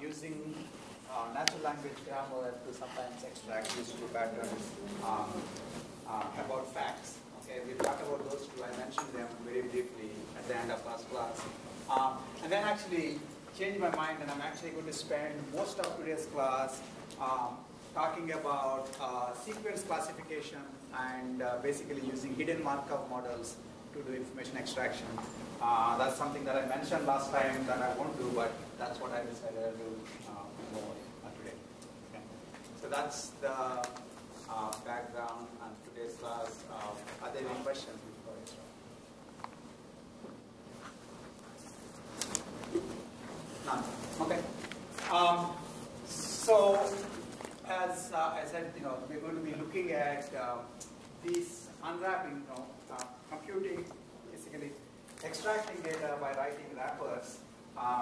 using natural language grammar to sometimes extract useful patterns about facts. Okay, we'll talk about those two. I mentioned them very briefly at the end of last class. And then actually changed my mind, and I'm actually going to spend most of today's class talking about sequence classification and basically using hidden Markov models to do information extraction. That's something that I mentioned last time that I won't do, but that's what I decided to do more today. Okay. So that's the background on today's class. Are there any questions before I start? None. Okay. So as I said, we're going to be looking at these unwrapping, computing, basically extracting data by writing wrappers,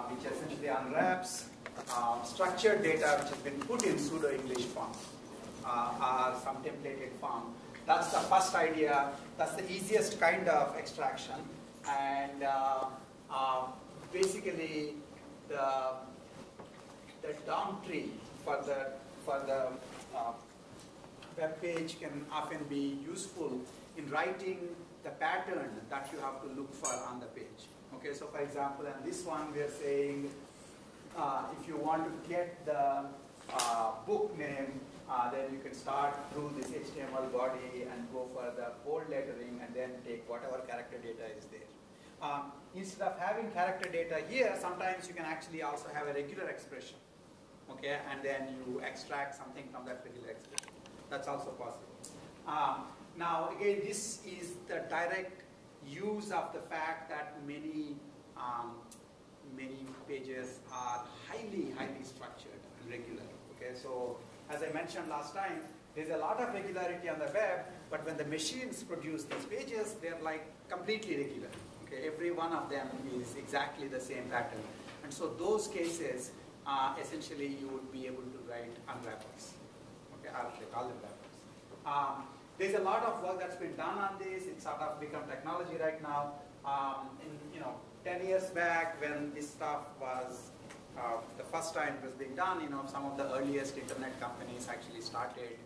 which essentially unwraps structured data which has been put in pseudo-English form or some templated form. That's the first idea. That's the easiest kind of extraction, and basically the DOM tree for the web page can often be useful in writing the pattern that you have to look for on the page. Okay, so for example, in this one we are saying if you want to get the book name, then you can start through this HTML body and go for the bold lettering and then take whatever character data is there. Instead of having character data here, sometimes you can actually also have a regular expression. Okay, and then you extract something from that regular expression. That's also possible. Now, again, this is the direct use of the fact that many pages are highly structured and regular. Okay, so as I mentioned last time, there's a lot of regularity on the web, but when the machines produce these pages, they're like completely regular. Okay, every one of them is exactly the same pattern, and so those cases, essentially, you would be able to write unwrappers. Okay, I'll call them wrappers. There's a lot of work that's been done on this. It's sort of become technology right now. 10 years back, when this stuff was the first time it was being done, some of the earliest internet companies actually started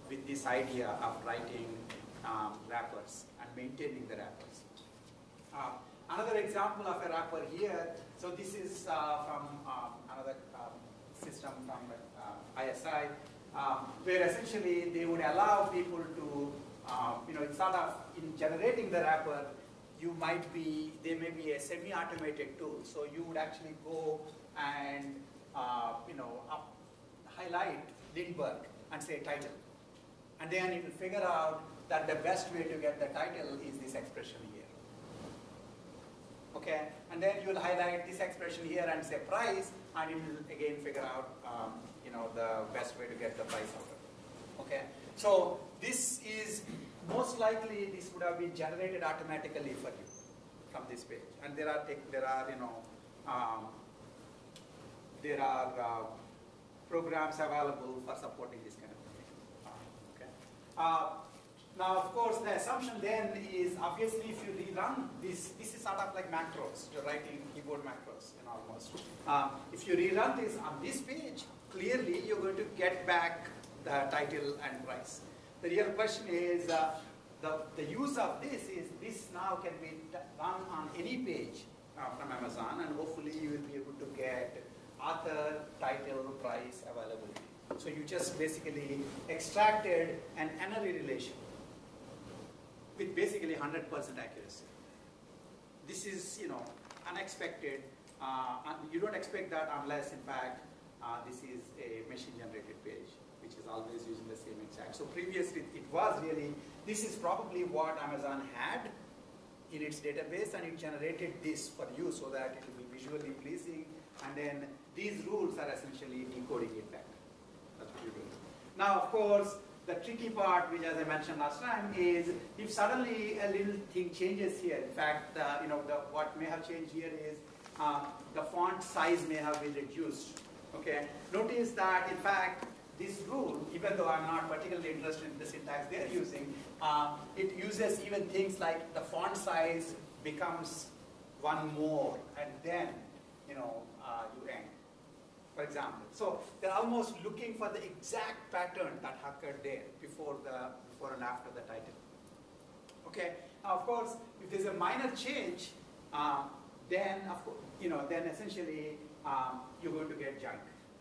with this idea of writing wrappers and maintaining the wrappers. Another example of a wrapper here. So this is from another system from ISI. Where essentially they would allow people to, it's sort of, in generating the wrapper, there may be a semi-automated tool. So you would actually go and, highlight Lindbergh and say title. And then it will figure out that the best way to get the title is this expression here. Okay, and then you will highlight this expression here and say price, and it will again figure out the best way to get the price out of it. Okay, so this is most likely this would have been generated automatically for you from this page, and there are programs available for supporting this kind of thing. Okay. Now, of course, the assumption then is obviously if you rerun this is sort of like macros. You're writing keyboard macros, almost. If you rerun this on this page, clearly you're going to get back the title and price. The real question is the use of this is this now can be run on any page from Amazon, and hopefully you will be able to get author, title, price, availability. So you just basically extracted an n-ary relation with basically 100% accuracy. This is, unexpected. You don't expect that unless, in fact, this is a machine-generated page, which is always using the same exact. So previously, it was really, this is probably what Amazon had in its database, and it generated this for you so that it will be visually pleasing, and then these rules are essentially decoding it back. That's what you're doing. Now, of course, the tricky part, which as I mentioned last time, is if suddenly a little thing changes here. In fact, what may have changed here is the font size may have been reduced. Okay. Notice that, in fact, this rule, even though I'm not particularly interested in the syntax they're using, it uses even things like the font size becomes one more, and then you end. for example. So they're almost looking for the exact pattern that occurred there before and after the title. Okay. Now, of course, if there's a minor change, then then essentially you're going to get junk.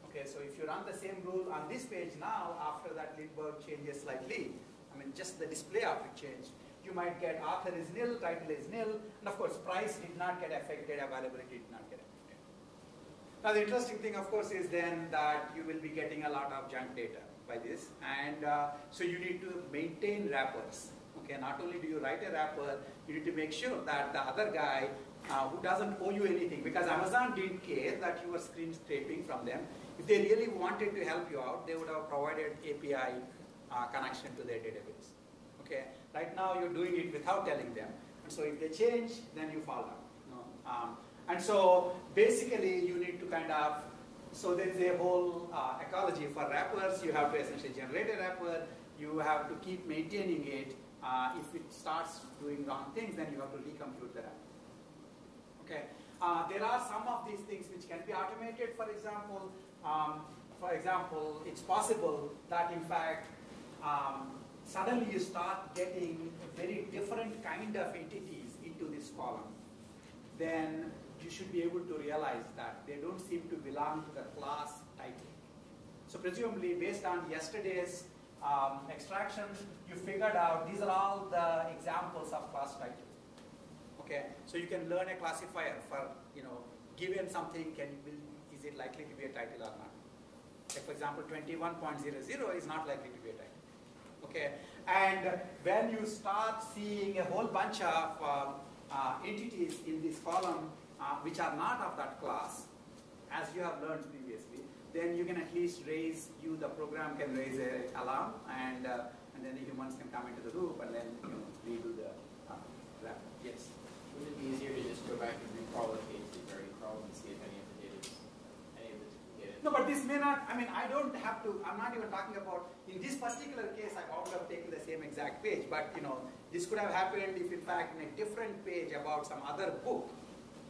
Okay. So if you run the same rule on this page now, after that Lindbergh changes slightly, just the display of it changed, you might get author is nil, title is nil, and of course price did not get affected, availability did not get affected. Now the interesting thing, of course, is then that you will be getting a lot of junk data by this, and so you need to maintain wrappers. Okay, not only do you write a wrapper, you need to make sure that the other guy who doesn't owe you anything, because Amazon didn't care that you were screen scraping from them. If they really wanted to help you out, they would have provided API connection to their database. Okay, right now you're doing it without telling them, and so if they change, then you fall down. And so basically you need to so there's a whole ecology for wrappers. You have to essentially generate a wrapper, you have to keep maintaining it. If it starts doing wrong things, then you have to recompute the wrapper. Okay, there are some of these things which can be automated. For example, it's possible that in fact suddenly you start getting very different kind of entities into this column. Then you should be able to realize that they don't seem to belong to the class title. So presumably based on yesterday's extractions, you figured out these are all the examples of class title. Okay, so you can learn a classifier for, given something, is it likely to be a title or not? Like for example, 21.00 is not likely to be a title. Okay, and when you start seeing a whole bunch of entities in this column which are not of that class, as you have learned previously, then you can at least the program can raise an alarm, and then the humans can come into the loop and then redo the wrapper. Yes? Would it be easier to just go back and recrawl the page that you already crawled and see if any of the data is, any of it data? No, but this may not, I don't have to, I'm not even talking about, in this particular case, I would have taken the same exact page, but this could have happened if in fact in a different page about some other book,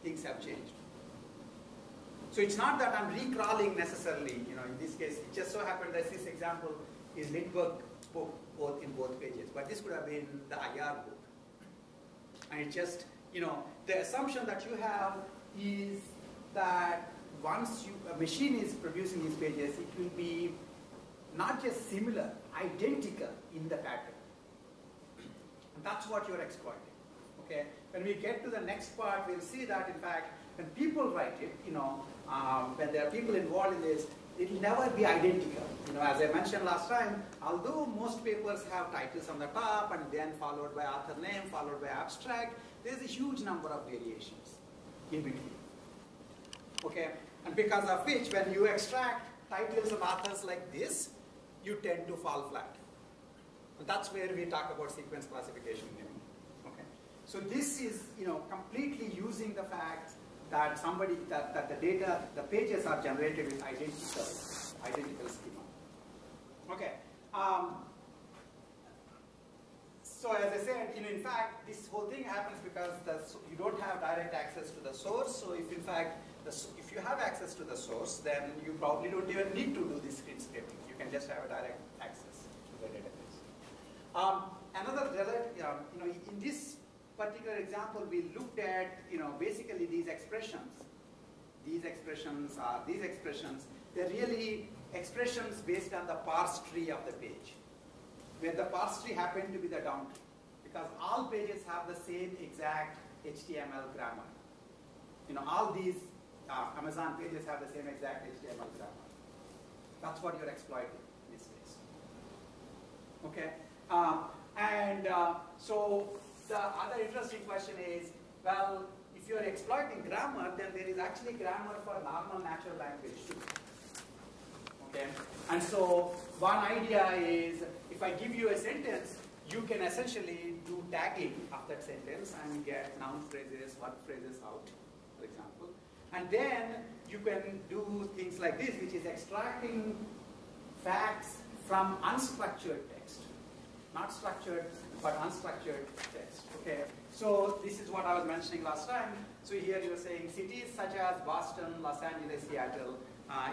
things have changed. So it's not that I'm recrawling necessarily, in this case, it just so happened that this example is Lindbergh book in both pages, but this could have been the IR book. And it just, the assumption that you have is that once a machine is producing these pages, it will be not just similar, identical in the pattern. And that's what you're exploiting. Okay? When we get to the next part, we'll see that in fact, when people write it, when there are people involved in this, it will never be identical. As I mentioned last time, although most papers have titles on the top and then followed by author name, followed by abstract, there's a huge number of variations in between. Okay? And because of which, when you extract titles of authors like this, you tend to fall flat. And that's where we talk about sequence classification. Okay? So this is, completely using the fact that that the data, the pages are generated with identical schema. Okay. So as I said, in fact, this whole thing happens because you don't have direct access to the source. So if in fact, if you have access to the source, then you probably don't even need to do this screen scraping. You can just have a direct access to the database. In this particular example, we looked at, basically these expressions. These expressions, they're really expressions based on the parse tree of the page, where the parse tree happened to be the down tree, because all pages have the same exact HTML grammar. All these Amazon pages have the same exact HTML grammar. That's what you're exploiting in this case. Okay? So the other interesting question is, well, if you're exploiting grammar, then there is actually grammar for normal natural language too. Okay? And so one idea is, if I give you a sentence, you can essentially do tagging of that sentence and get noun phrases, verb phrases out, for example. And then you can do things like this, which is extracting facts from unstructured text. Not structured, but unstructured text. Okay. So this is what I was mentioning last time. So here you're saying cities such as Boston, Los Angeles, Seattle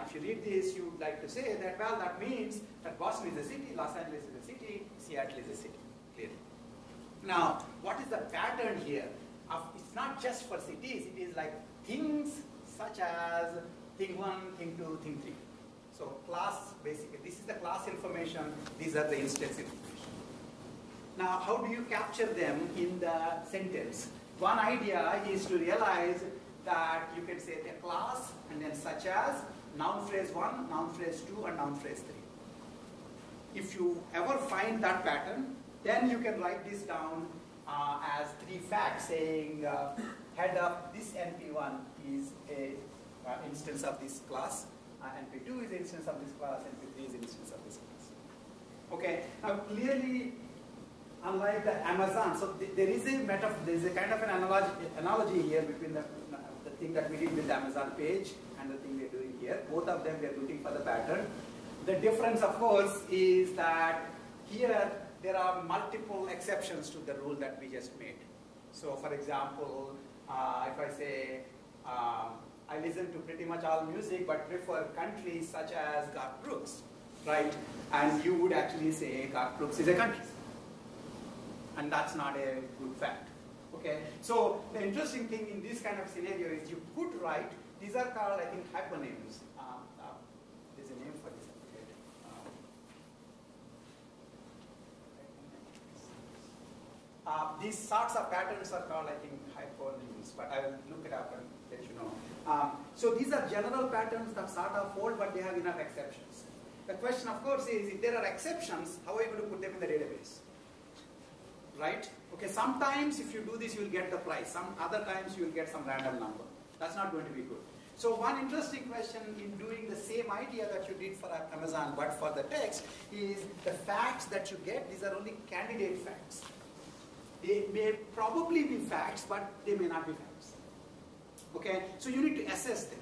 if you read this, you would like to say that, well, that means that Boston is a city, Los Angeles is a city, Seattle is a city, clearly. Now, what is the pattern here? It's not just for cities, it is like things such as thing 1, thing 2, thing 3. So class, basically, this is the class information, these are the instance information. Now, how do you capture them in the sentence? One idea is to realize that you can say the class and then such as noun phrase 1, noun phrase 2, and noun phrase 3. If you ever find that pattern, then you can write this down as 3 facts saying head of this NP1 is a instance of this class, NP2 is an instance of this class, NP3 is an instance of this class. Okay, now clearly, unlike the Amazon, so there is a kind of an analogy here between the thing that we did with the Amazon page and the thing we're doing here. Both of them we are looking for the pattern. The difference, of course, is that here there are multiple exceptions to the rule that we just made. So, for example, if I say I listen to pretty much all music but prefer country such as Garth Brooks, right? And you would actually say Garth Brooks is a country. And that's not a good fact. Okay? So the interesting thing in this kind of scenario is you could write, these are called, I think, hyponyms. There's a name for this. These sorts of patterns are called, I think, hyponyms, but I will look it up and let you know. So these are general patterns that sort of hold, but they have enough exceptions. The question, of course, is if there are exceptions, how are you going to put them in the database? Right? Okay, sometimes if you do this, you will get the price. Some other times you will get some random number. That's not going to be good. So one interesting question in doing the same idea that you did for Amazon, but for the text, is the facts that you get, these are only candidate facts. They may probably be facts, but they may not be facts. Okay, so you need to assess them.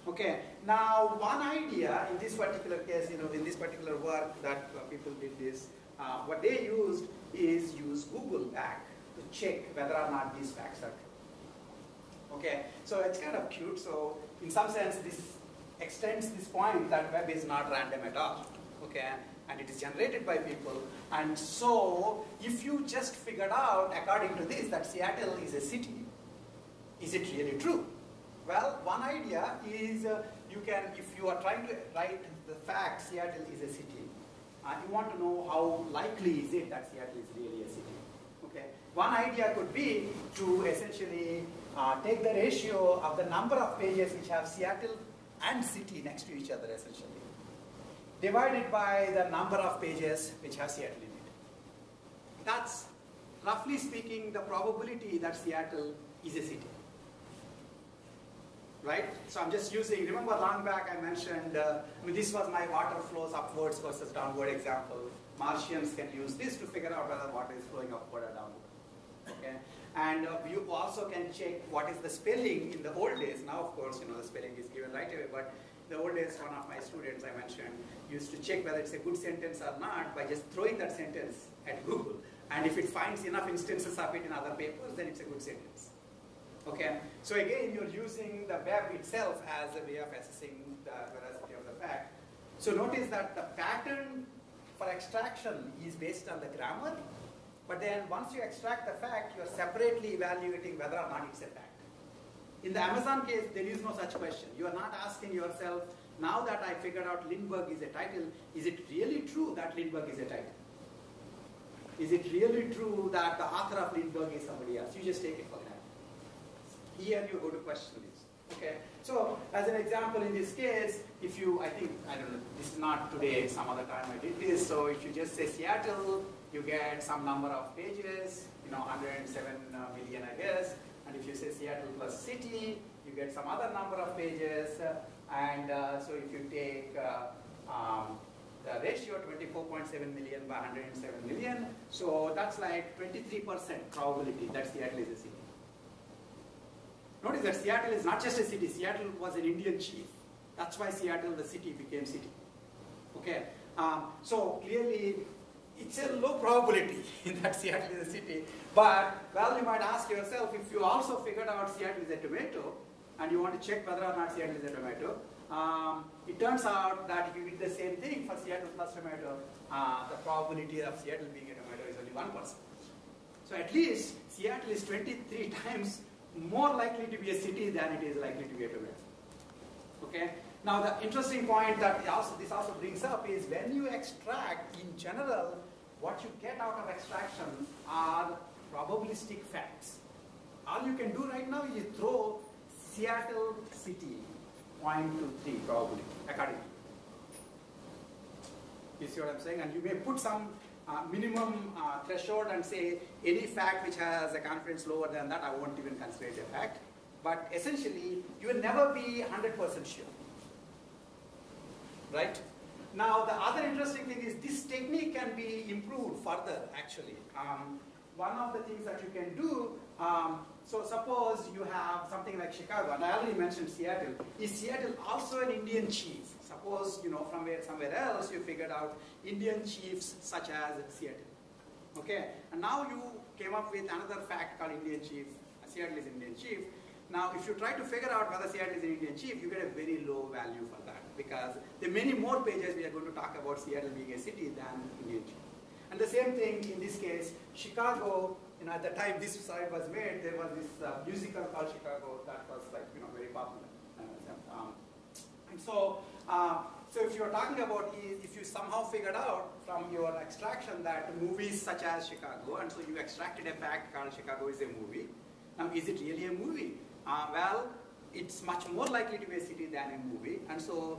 Okay, now one idea in this particular case, in this particular work that people did this, what they used is use Google back to check whether or not these facts are true. Okay, so it's kind of cute. So in some sense, this extends this point that web is not random at all. Okay, and it is generated by people. And so if you just figured out, according to this, that Seattle is a city, is it really true? Well, one idea is you can, if you are trying to write the fact Seattle is a city, you want to know how likely is it that Seattle is really a city. Okay. One idea could be to essentially take the ratio of the number of pages which have Seattle and city next to each other, essentially, divided by the number of pages which have Seattle in it. That's, roughly speaking, the probability that Seattle is a city. Right? So I'm just using, remember long back I mentioned, this was my water flows upwards versus downward example. Martians can use this to figure out whether water is flowing upward or downward. Okay? And you also can check what is the spelling in the old days. Now, of course, the spelling is given right away, but the old days, one of my students I mentioned used to check whether it's a good sentence or not by just throwing that sentence at Google. And if it finds enough instances of it in other papers, then it's a good sentence. Okay, so again, you're using the web itself as a way of assessing the veracity of the fact. So notice that the pattern for extraction is based on the grammar, but then once you extract the fact, you're separately evaluating whether or not it's a fact. In the Amazon case, there is no such question. You are not asking yourself, now that I figured out Lindbergh is a title, is it really true that Lindbergh is a title? Is it really true that the author of Lindbergh is somebody else? You just take it for granted. Here you go to question this. Okay. So as an example in this case, if you, I don't know, this is not today, some other time I did this. So if you just say Seattle, you get some number of pages, 107 million, I guess. And if you say Seattle plus city, you get some other number of pages. And so if you take the ratio 24.7 million by 107 million, so that's like 23% probability that Seattle is a city. Notice that Seattle is not just a city. Seattle was an Indian chief. That's why Seattle, the city, became city. Okay. So clearly, it's a low probability that Seattle is a city. But, well, you might ask yourself, if you also figured out Seattle is a tomato, and you want to check whether or not Seattle is a tomato, it turns out that if you did the same thing for Seattle plus tomato, the probability of Seattle being a tomato is only 1%. So at least Seattle is 23 times more likely to be a city than it is likely to be a tomato. Okay? Now the interesting point that this also brings up is when you extract, in general, what you get out of extraction are probabilistic facts. All you can do right now is throw Seattle city 0.23 probability accordingly. You see what I'm saying? And you may put some minimum threshold and say any fact which has a confidence lower than that, I won't even consider it a fact. But essentially, you will never be 100% sure. Right? Now, the other interesting thing is this technique can be improved further, actually. One of the things that you can do, so suppose you have something like Chicago, and I already mentioned Seattle. Is Seattle also an Indian chief? Suppose, from somewhere else you figured out Indian chiefs such as Seattle. Okay? And now you came up with another fact called Indian chief. Seattle is Indian chief. Now, if you try to figure out whether Seattle is an Indian chief, you get a very low value for that because there are many more pages we are going to talk about Seattle being a city than Indian chief. And the same thing in this case, Chicago, at the time this site was made, there was this musical called Chicago that was very popular. And so if you're talking about if you somehow figured out from your extraction that movies such as Chicago, and so you extracted a fact called Chicago is a movie. Now, is it really a movie? Well, it's much more likely to be a city than a movie, and so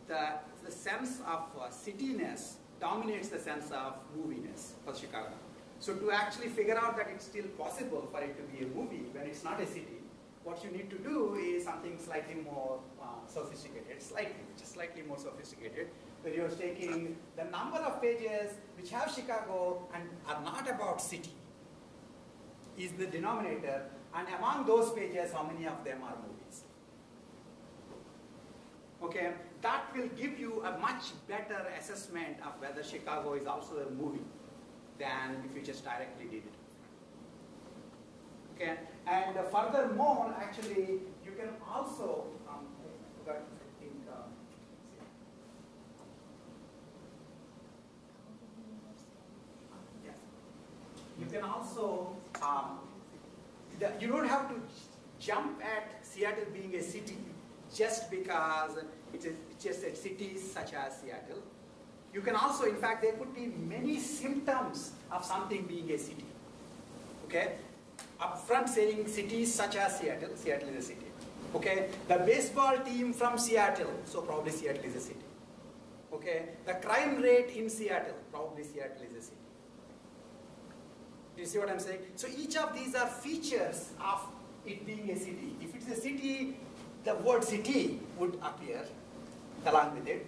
the sense of cityness dominates the sense of moviness for Chicago. So to actually figure out that it's still possible for it to be a movie when it's not a city, what you need to do is something slightly more sophisticated, just slightly more sophisticated, where you're taking the number of pages which have Chicago and are not about city is the denominator, and among those pages, how many of them are movies? Okay, that will give you a much better assessment of whether Chicago is also a movie than if you just directly did it. Okay, and furthermore, actually, you can also, you can also, you don't have to jump at Seattle being a city just because it's just a city such as Seattle. You can also, in fact, there could be many symptoms of something being a city. Okay? Up front saying cities such as Seattle, Seattle is a city. Okay? The baseball team from Seattle, so probably Seattle is a city. Okay? The crime rate in Seattle, probably Seattle is a city. Do you see what I'm saying? So each of these are features of it being a city. If it's a city, the word city would appear along with it.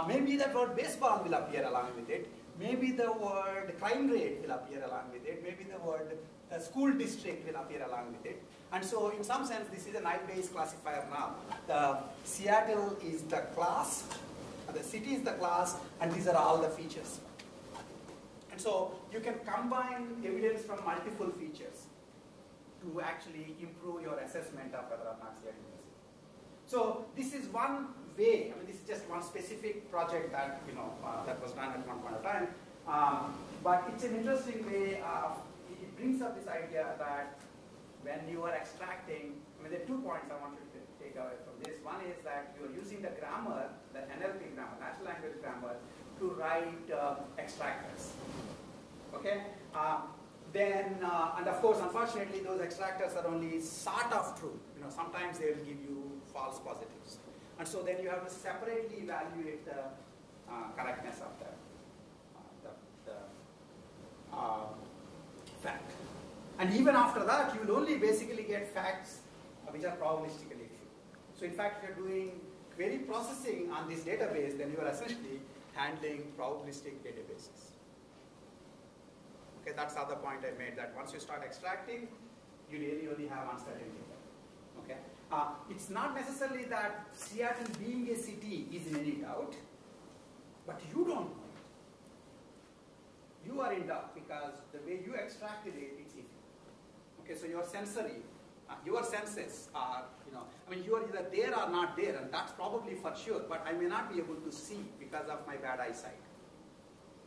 Maybe the word baseball will appear along with it. Maybe the word crime rate will appear along with it. Maybe the word school district will appear along with it. And so in some sense, this is an I-based classifier now. The Seattle is the class, the city is the class, and these are all the features. And so you can combine evidence from multiple features to actually improve your assessment of whether or not Seattle is a city. So this is one way, this is just one specific project that, that was done at one point of time. But it's an interesting way of, it brings up this idea that when you are extracting, there are 2 points I want you to take away from this. One is that you are using the grammar, the NLP grammar, natural language grammar, to write extractors. Okay? And of course, unfortunately, those extractors are only sort of true. Sometimes they will give you false positives. And so then you have to separately evaluate the correctness of the fact. And even after that, you will only basically get facts which are probabilistically true. So in fact, if you're doing query processing on this database, then you are essentially handling probabilistic databases. Okay, that's the other point I made, that once you start extracting, you really only have uncertainty. Okay? It's not necessarily that Seattle being a city is in any doubt, but you don't know it. You are in doubt because the way you extracted it, it's iffy. Okay, so your sensory Your senses are, I mean, you are either there or not there, and that's probably for sure, but I may not be able to see because of my bad eyesight.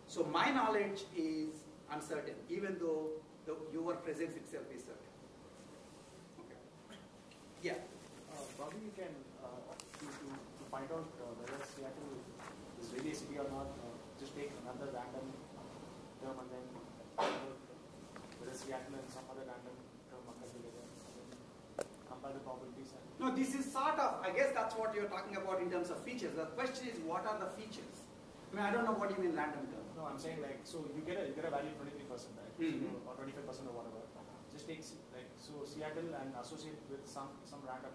So my knowledge is uncertain, even though your presence itself is certain. Okay. Yeah. Probably you can, to find out whether Seattle is really a city or not, just take another random term and then whether Seattle and some other random term occur together, and then compare the probabilities. No, this is sort of, I guess that's what you're talking about in terms of features. The question is, what are the features? I mean, I don't know what you mean random term. No, I'm saying like, so you get a value 23%, right? Mm-hmm. So, or 25% or whatever. Just take like, so Seattle and associate with some random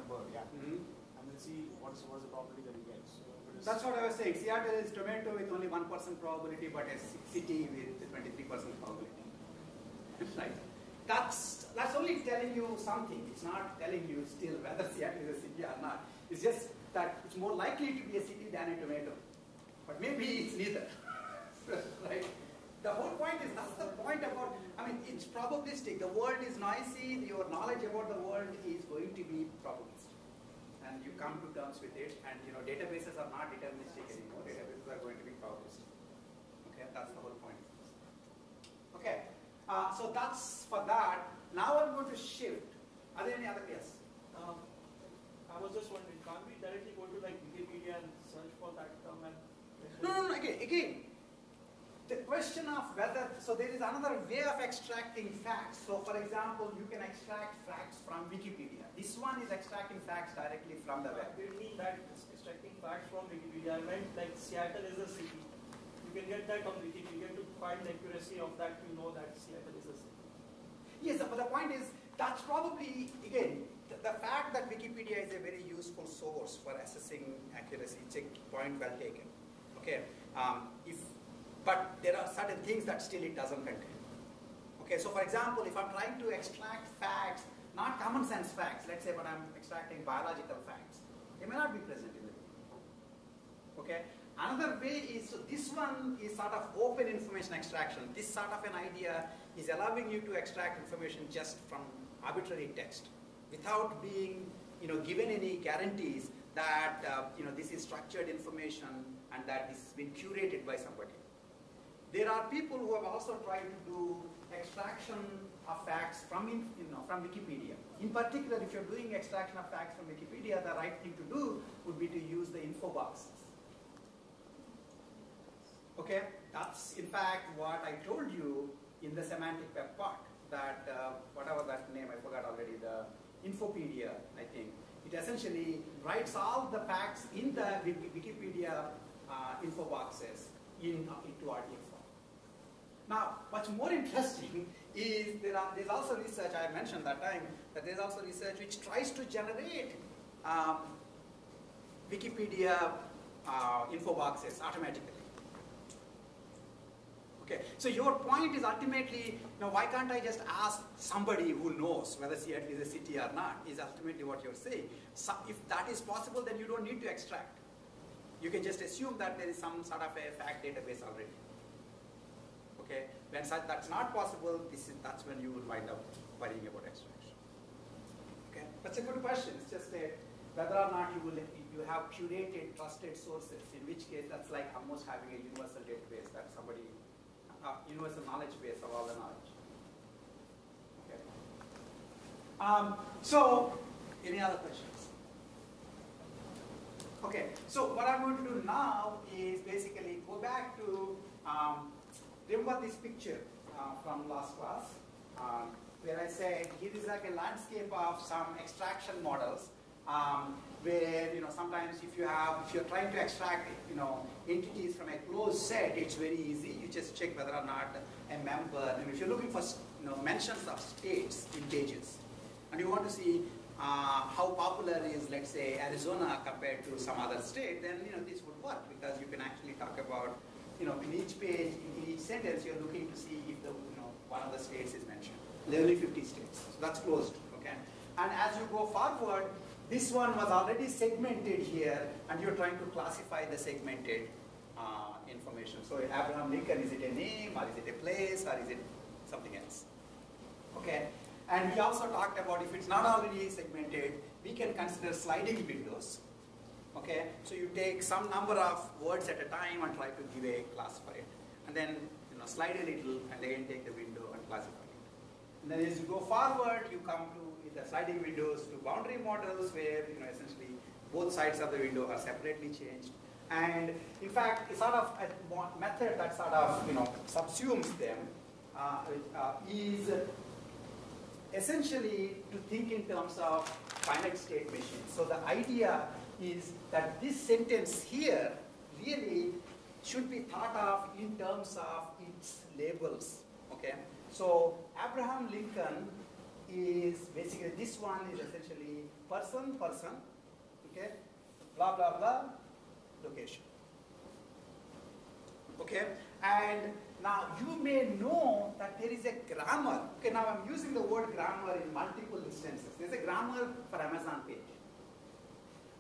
bird, yeah. Mm-hmm. And then see what is the probability that you get. So that's what I was saying. Seattle is tomato with only 1% probability, but a city with 23% probability. Right. That's only telling you something. It's not telling you still whether Seattle is a city or not. It's just that it's more likely to be a city than a tomato. But maybe it's neither. Right? The whole point is, that's the point about, I mean, it's probabilistic. The world is noisy. Your knowledge about the world is going to be probabilistic. And you come to terms with it. And, databases are not deterministic anymore. Databases are going to be probabilistic. Okay, that's the whole point. Okay, so that's for that. Now I'm going to shift. Are there any other questions? I was just wondering, can't we directly go to like Wikipedia and search for that term? And No. Again, the question of whether, so there is another way of extracting facts. So for example, you can extract facts from Wikipedia. This one is extracting facts directly from the web. I didn't mean that extracting facts from Wikipedia. I meant like Seattle is a city. You can get that on Wikipedia to find the accuracy of that, you know that Seattle is a city. Yes, but the point is, that's probably, again, the fact that Wikipedia is a very useful source for assessing accuracy, it's a point well taken. Okay, but there are certain things that still it doesn't contain. Okay, so for example, if I'm trying to extract facts, not common sense facts, let's say, but I'm extracting biological facts, they may not be present in the video. Okay, another way is, so this one is sort of open information extraction. This sort of an idea is allowing you to extract information just from arbitrary text without being, given any guarantees that, this is structured information and that this has been curated by somebody. There are people who have also tried to do extraction of facts from Wikipedia. In particular, if you're doing extraction of facts from Wikipedia, the right thing to do would be to use the info boxes. Okay, that's in fact what I told you in the semantic web part, that whatever that name, I forgot already, the Infopedia, I think. It essentially writes all the facts in the Wikipedia info boxes into RTF form. Now, what's more interesting is there's also research, I mentioned that time, that there's also research which tries to generate Wikipedia info boxes automatically. Okay, so your point is ultimately, why can't I just ask somebody who knows whether Seattle is a city or not, is ultimately what you're saying. So if that is possible, then you don't need to extract. You can just assume that there is some sort of a fact database already. Okay, when that's not possible, that's when you will wind up worrying about extraction. Okay, that's a good question. It's just whether or not you have curated, trusted sources, in which case that's like almost having a universal database that somebody, universal knowledge base of all the knowledge. Okay. So, any other questions? Okay, so what I'm going to do now is basically go back to, remember this picture from last class, where I said here is like a landscape of some extraction models, where sometimes if you're trying to extract entities from a closed set, it's very easy. You just check whether or not a member, and if you're looking for mentions of states in pages, and you want to see how popular is, let's say, Arizona compared to some other state, then this would work, because you can actually talk about, in each page, in each sentence, you're looking to see if the one of the states is mentioned. There are only 50 states, so that's closed. Okay, and as you go forward, this one was already segmented here, and you're trying to classify the segmented information. So Abraham Lincoln, is it a name, or is it a place, or is it something else? Okay. And we also talked about if it's not already segmented, we can consider sliding windows. Okay, so you take some number of words at a time and try to give a classify it, and then slide a little, and again take the window and classify it. And then as you go forward, you come to the sliding windows to boundary models, where essentially both sides of the window are separately changed. And in fact, it's sort of a method that sort of subsumes them is essentially to think in terms of finite state machines. So the idea is that this sentence here really should be thought of in terms of its labels. Okay, so Abraham Lincoln is basically, this one is essentially person, okay, blah blah blah, location. Okay, and now you may know that there is a grammar. Okay, now I'm using the word grammar in multiple instances. There's a grammar for Amazon page.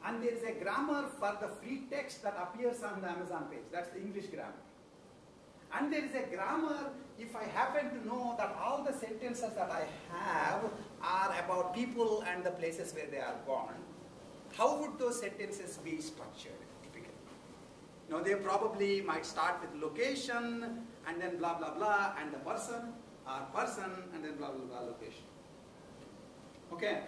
And there is a grammar for the free text that appears on the Amazon page. That's the English grammar. And there is a grammar if I happen to know that all the sentences that I have are about people and the places where they are born. How would those sentences be structured typically? They probably might start with location and then blah blah blah and the person, or person and then blah blah blah location. Okay,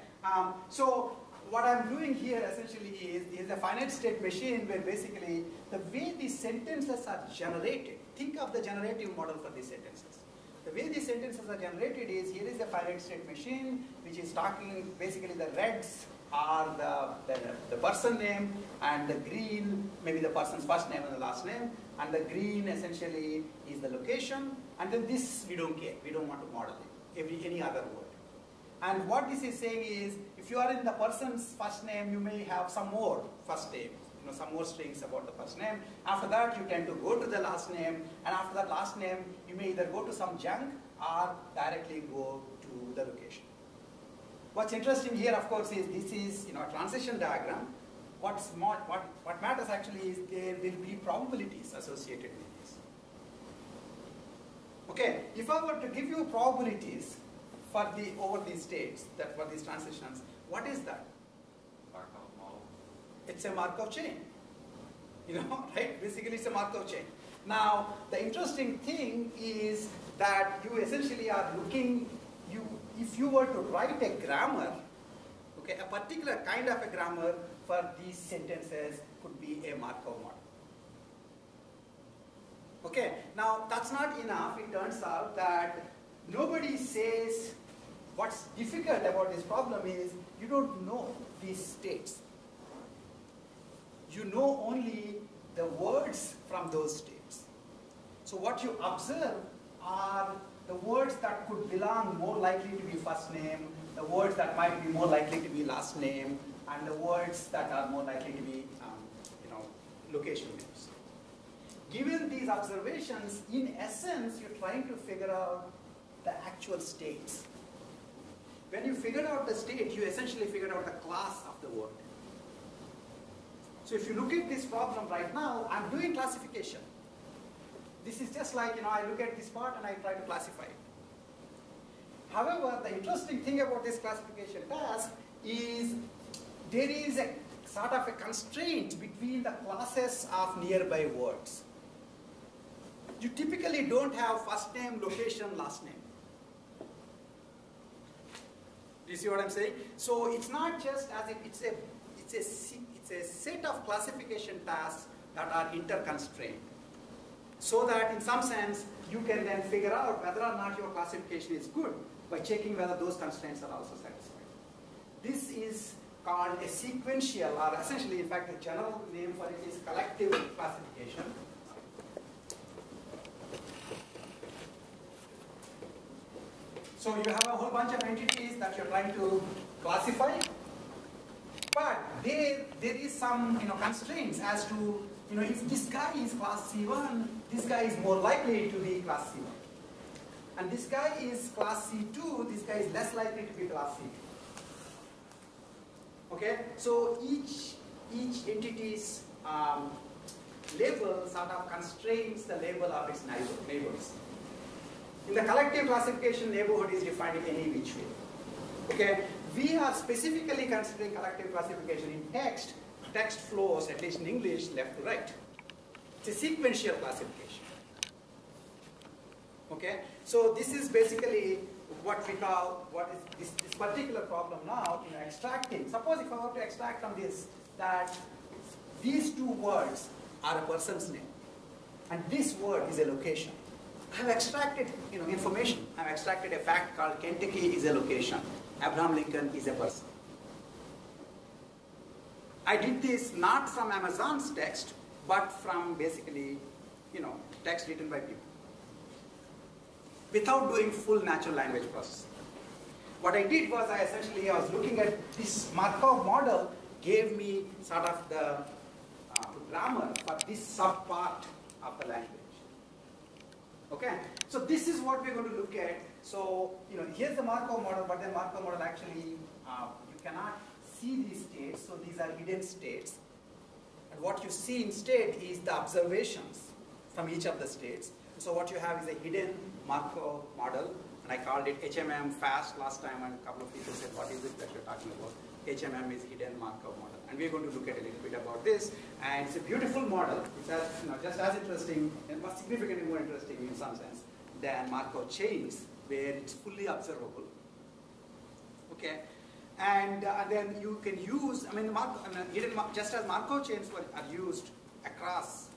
so what I'm doing here essentially is a finite state machine where basically the way these sentences are generated, think of the generative model for these sentences. The way these sentences are generated is, here is a finite state machine which is talking, basically the reds are the person name, and the green maybe the person's first name and the last name, and the green essentially is the location, and then this we don't care, we don't want to model it, any other word. And what this is saying is, if you are in the person's first name, you may have some more first name, some more strings about the first name. After that, you tend to go to the last name, and after that last name, you may either go to some junk or directly go to the location. What's interesting here, of course, is this is a transition diagram. What matters actually is there will be probabilities associated with this. Okay, if I were to give you probabilities for over these states, that for these transitions, what is that? Markov model. It's a Markov chain. Right? Basically, it's a Markov chain. Now, the interesting thing is that you essentially are looking, if you were to write a grammar, okay, a particular kind of a grammar for these sentences could be a Markov model. Okay, now that's not enough. It turns out that nobody says what's difficult about this problem is you don't know these states. You know only the words from those states. So what you observe are the words that could belong more likely to be first name, the words that might be more likely to be last name, and the words that are more likely to be location names. Given these observations, in essence, you're trying to figure out the actual states. When you figured out the state, you essentially figured out the class of the word. So if you look at this problem right now, I'm doing classification. This is just like, I look at this part and I try to classify it. However, the interesting thing about this classification task is there is a sort of a constraint between the classes of nearby words. You typically don't have first name, location, last name. Do you see what I'm saying? So it's not just as if it's a set of classification tasks that are interconstrained. So that in some sense, you can then figure out whether or not your classification is good by checking whether those constraints are also satisfied. This is called a sequential, or essentially, in fact, the general name for it is collective classification. So you have a whole bunch of entities that you're trying to classify, but there is some constraints as to if this guy is class C1, this guy is more likely to be class C1, and this guy is class C2, this guy is less likely to be class C2. Okay, so each entity's label sort of constrains the label of its neighbors. In the collective classification, neighborhood is defined in any which way. Okay, we are specifically considering collective classification in text. Text flows, at least in English, left to right. It's a sequential classification. Okay, so this is basically what we call, what is this particular problem now, extracting. Suppose if I were to extract from this that these two words are a person's name, and this word is a location. I have extracted, information. I have extracted a fact called Kentucky is a location. Abraham Lincoln is a person. I did this not from Amazon's text, but from basically, text written by people, without doing full natural language processing. What I did was I was looking at this Markov model, gave me sort of the grammar for this subpart of the language. Okay, so this is what we're going to look at. So, here's the Markov model, but the Markov model actually, you cannot see these states, so these are hidden states. And what you see instead is the observations from each of the states. So what you have is a hidden Markov model, and I called it HMM fast last time, and a couple of people said, what is it that you're talking about? HMM is hidden Markov model. And we're going to look at a little bit about this. And it's a beautiful model. It's just as interesting, and more significantly more interesting in some sense, than Markov chains, where it's fully observable. Okay? And then you can use, just as Markov chains are used across,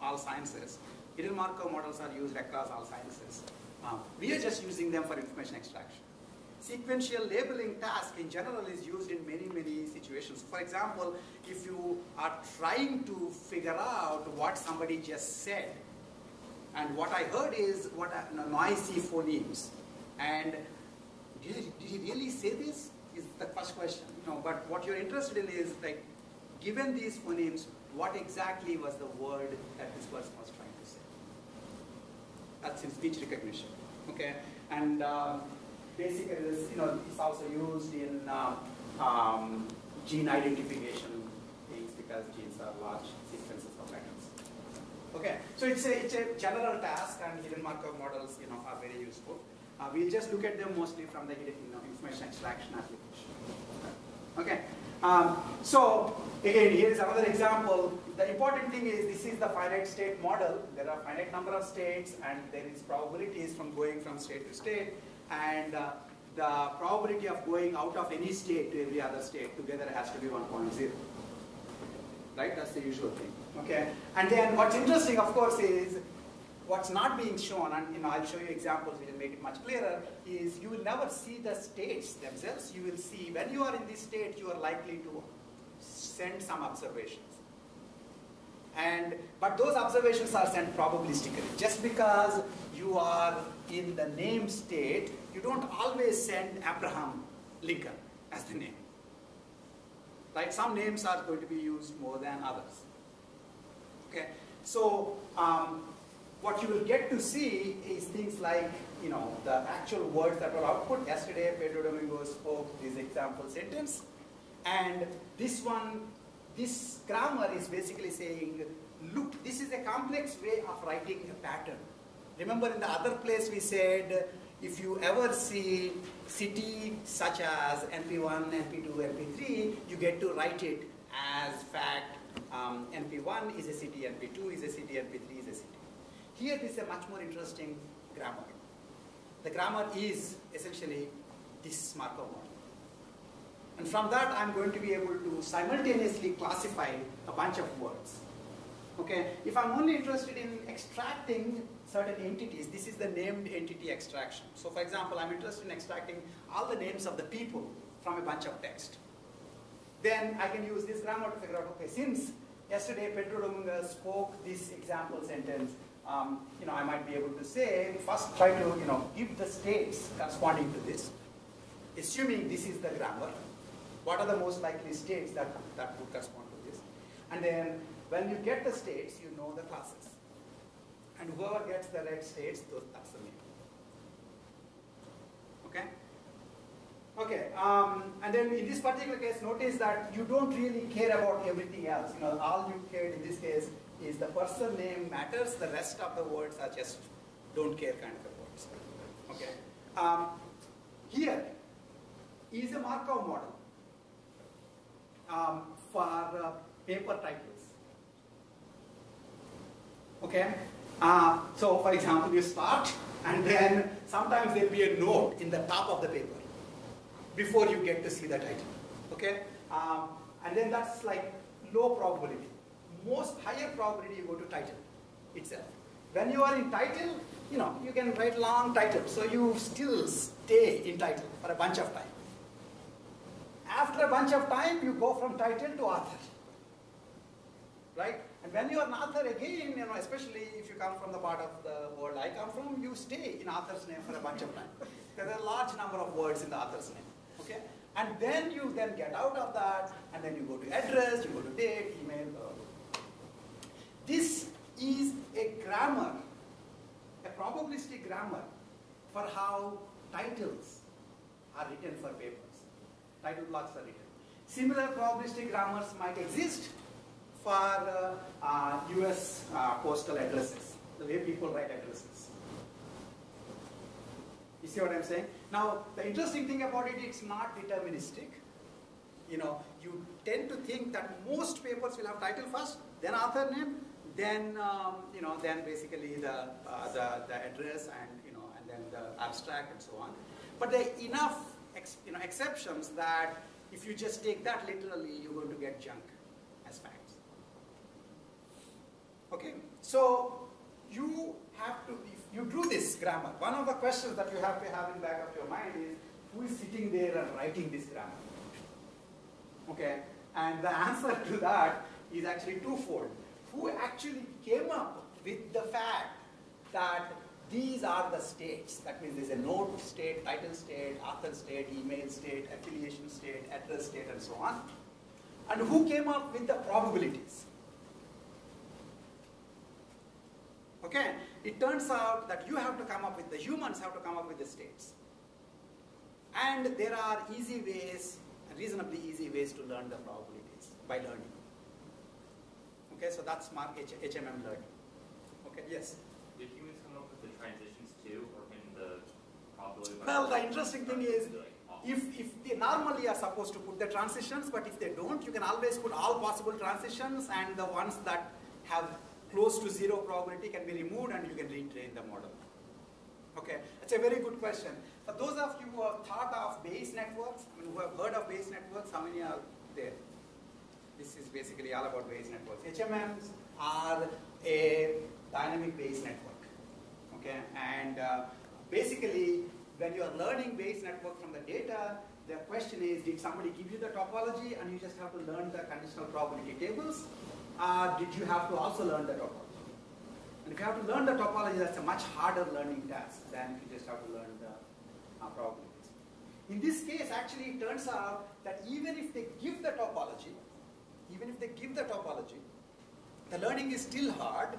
all sciences, hidden Markov models are used across all sciences. We are just using them for information extraction. Sequential labeling task in general is used in many, many situations. For example, if you are trying to figure out what somebody just said, and what I heard is noisy phonemes, and did he really say this? Is the first question. But what you're interested in is, like, given these phonemes, what exactly was the word that this person was trying to say? That's in speech recognition. Okay, and basically, this, it's also used in gene identification things, because genes are large sequences of patterns. Okay, so it's a general task, and hidden Markov models, are very useful. We'll just look at them mostly from the hidden, information extraction application. Okay, so again, here is another example. The important thing is this is the finite state model. There are finite number of states, and there is probabilities from going from state to state, and the probability of going out of any state to every other state together has to be 1.0. Right? That's the usual thing. Okay, and then what's interesting, of course, is what's not being shown, and I'll show you examples which will make it much clearer, is you will never see the states themselves. You will see when you are in this state, you are likely to send some observations. But those observations are sent probabilistically. Just because you are in the name state, you don't always send Abraham Lincoln as the name. Right? Some names are going to be used more than others. Okay, so what you will get to see is things like, the actual words that were output. Yesterday, Pedro Domingo spoke this example sentence, and this grammar is basically saying, look, this is a complex way of writing a pattern. Remember, in the other place we said, if you ever see city such as NP1, NP2, NP3, you get to write it as fact, NP1 is a city, NP2 is a city, NP3 is a city. Here, this is a much more interesting grammar. The grammar is essentially this Markov model. And from that, I'm going to be able to simultaneously classify a bunch of words. Okay, if I'm only interested in extracting certain entities, this is the named entity extraction. So for example, I'm interested in extracting all the names of the people from a bunch of text. Then I can use this grammar to figure out, okay, since yesterday Pedro Domingo spoke this example sentence, I might be able to say, first try to, give the states corresponding to this, assuming this is the grammar. What are the most likely states that would correspond to this? And then when you get the states, you know the classes. And whoever gets the right states, that's the name. Okay? Okay, and then in this particular case, notice that you don't really care about everything else. All you care in this case is the person name matters. The rest of the words are just don't care kind of words. Okay. Here, is a Markov model for paper titles. Okay? So, for example, you start, and then sometimes there will be a note in the top of the paper before you get to see the title. Okay? And then that's like low probability. Most higher probability you go to title itself. When you are in title, you can write long titles, so you still stay in title for a bunch of time. After a bunch of time, you go from title to author. Right? And when you are an author again, especially if you come from the part of the world I come from, you stay in author's name for a bunch of time. There are a large number of words in the author's name. Okay? And then you then get out of that, and then you go to address, you go to date, email, blah, blah, blah. This is a grammar, a probabilistic grammar for how titles are written for papers. Title blocks are written. Similar probabilistic grammars might exist for US postal addresses, the way people write addresses. You see what I'm saying? Now, the interesting thing about it, it's not deterministic. You tend to think that most papers will have title first, then author name, then then basically the address and then the abstract and so on. But there are enough exceptions that if you just take that literally, you're going to get junk as facts. Okay, so you have to, if you do this grammar, one of the questions that you have to have in the back of your mind is, who is sitting there and writing this grammar? Okay, and the answer to that is actually twofold. Who actually came up with the fact that these are the states? That means there's a node state, title state, author state, email state, affiliation state, address state, and so on. And who came up with the probabilities? Okay, it turns out that you have to come up with, the humans have to come up with the states. And there are easy ways, reasonably easy ways to learn the probabilities by learning. Okay, so that's HMM learning. Okay, yes? Did humans come up with the transitions too, or can the probability? Well, the interesting thing is, if they normally are supposed to put the transitions, but if they don't, you can always put all possible transitions, and the ones that have close to zero probability can be removed, and you can retrain the model. Okay, that's a very good question. For those of you who have thought of Bayes networks, who have heard of Bayes networks, how many are there? This is basically all about Bayes networks. HMMs are a dynamic Bayes network. Okay, and basically, when you are learning Bayes network from the data, the question is, did somebody give you the topology and you just have to learn the conditional probability tables? Did you have to also learn the topology? And if you have to learn the topology, that's a much harder learning task than if you just have to learn the probabilities. In this case, actually, it turns out that even if they give the topology, the learning is still hard,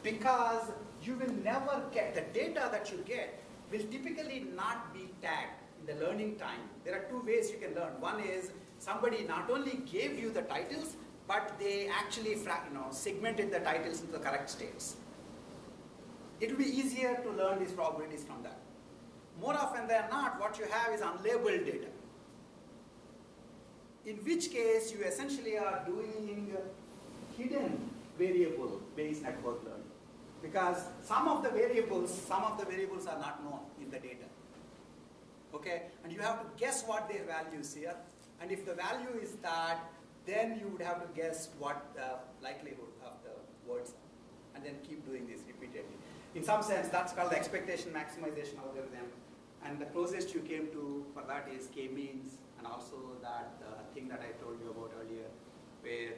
because you will never get, the data that you get will typically not be tagged in the learning time. There are two ways you can learn. One is somebody not only gave you the titles, but they actually segmented the titles into the correct states. It will be easier to learn these probabilities from that. More often than not, what you have is unlabeled data. In which case, you essentially are doing hidden variable based network learning. Because some of the variables are not known in the data. Okay? And you have to guess what their value is here. And if the value is that, then you would have to guess what the likelihood of the words are. And then keep doing this repeatedly. In some sense, that's called the expectation maximization algorithm. And the closest you came to for that is k-means, and also that thing that I told you about earlier, where